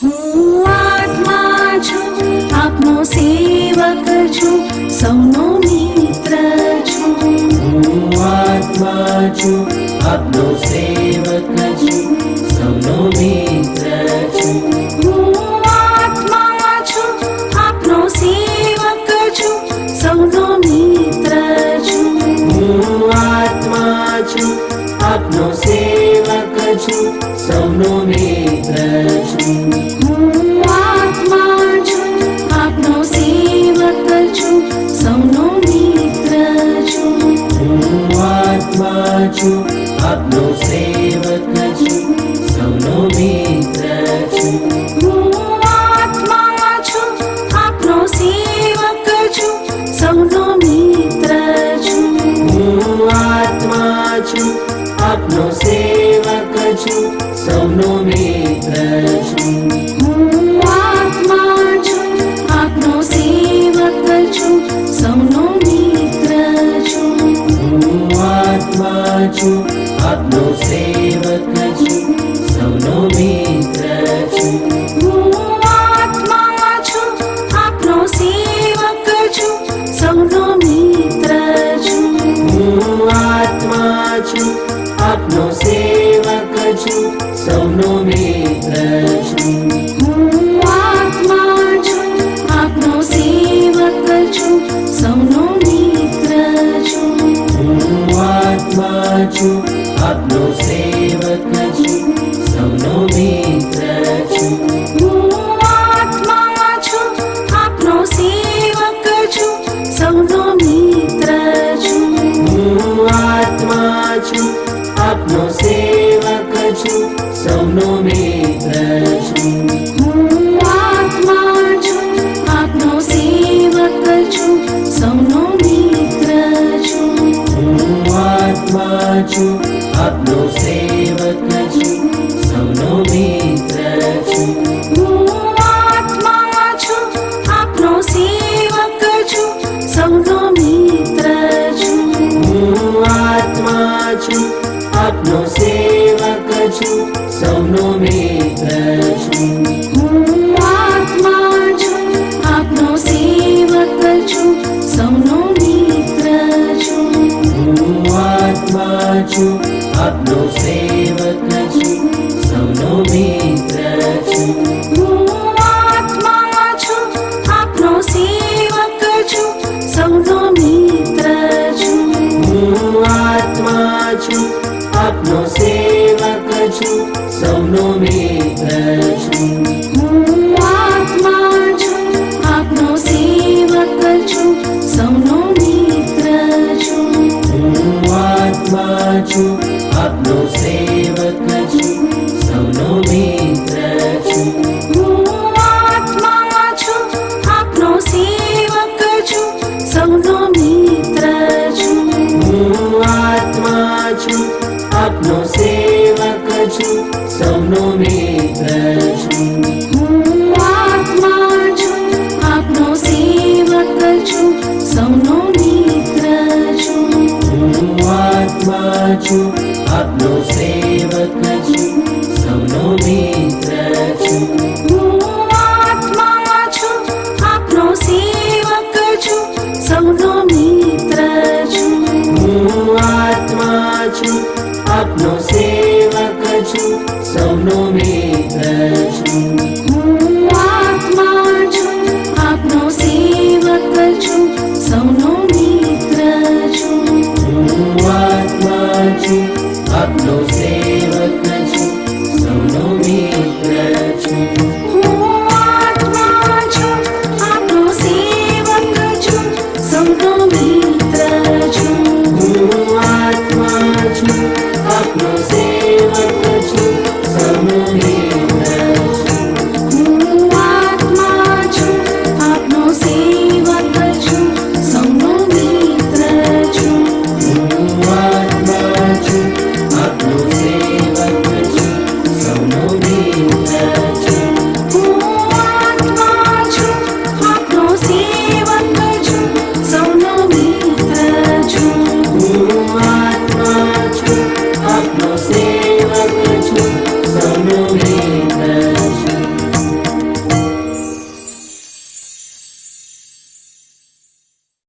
હું આત્મા છું, આપનો સેવક છું, સૌનો મિત્ર છું. હું આત્મા છું, આપનો સેવક છું, સૌનો મિત્ર છું. હું આત્મા છું, આપનો સેવક છું, સૌનો મિત્ર છું. હું આત્મા છું, આપનો સેવક છું, સૌનો મિત્ર છું. હું આત્મા છું, આપનો સેવક છું, સૌનો મિત્ર છું. હું આત્મા છું, આપનો સેવક છું, સૌનો મિત્ર છું. હું આત્મા છું, આપનો સેવક છું, સૌનો મિત્ર છું. હું આત્મા છું, આપનો સેવક છું, સૌનો મિત્ર છું. હું આત્મા છું, આપનો સેવક છું, સૌનો મિત્ર છું. હું આત્મા છું, આપનો સેવક છું, સૌનો મિત્ર છું. હું આત્મા છું, આપનો સેવક છું, સૌનો મિત્ર છું. હું આત્મા છું, આપનો સેવક છું, સૌનો મિત્ર છું. હું આત્મા છું, આપનો સેવક છું, સૌનો મિત્ર છું. હું આત્મા છું, આપનો સેવક છું, સૌનો મિત્ર છું. હું આત્મા છું, આપનો સેવક છું, સૌનો મિત્ર છું. હું આત્મા છું, આપનો સેવક છું, સૌનો મિત્ર છું. હું આત્મા છું, આપનો સેવક છું, સૌનો મિત્ર છું. હું આત્મા છું, આપનો સેવક છું, સૌનો મિત્ર છું. હું આત્મા છું, આપનો સેવક છું, સૌનો મિત્ર છું. હું આત્મા છું, આપનો સેવક છું, સૌનો મિત્ર છું. હું આત્મા છું, આપનો સેવક છું, સૌનો મિત્ર છું. હું આત્મા છું, આપનો સેવક છું, સૌનો મિત્ર છું. હું આત્મા છું, આપનો સેવક છું, સૌનો મિત્ર છું. હું આત્મા છું, આપનો સેવક છું, સૌનો મિત્ર છું. હું આત્મા છું, આપનો સેવક છું, સૌનો મિત્ર છું. હું આત્મા છું, આપનો સેવક છું, સૌનો મિત્ર છું. હું આત્મા છું, આપનો સેવક છું, સૌનો મિત્ર છું. હું આત્મા છું, આપનો સેવક છું, સૌનો મિત્ર છું. હું આત્મા છું, આપનો સેવક છું, સૌનો મિત્ર છું. હું આત્મા છું, આપનો સેવક છું, સૌનો મિત્ર છું. હું આત્મા છું, આપનો સેવક છું, સૌનો મિત્ર છું. હું આત્મા છું, આપનો સેવક છું, સૌનો મિત્ર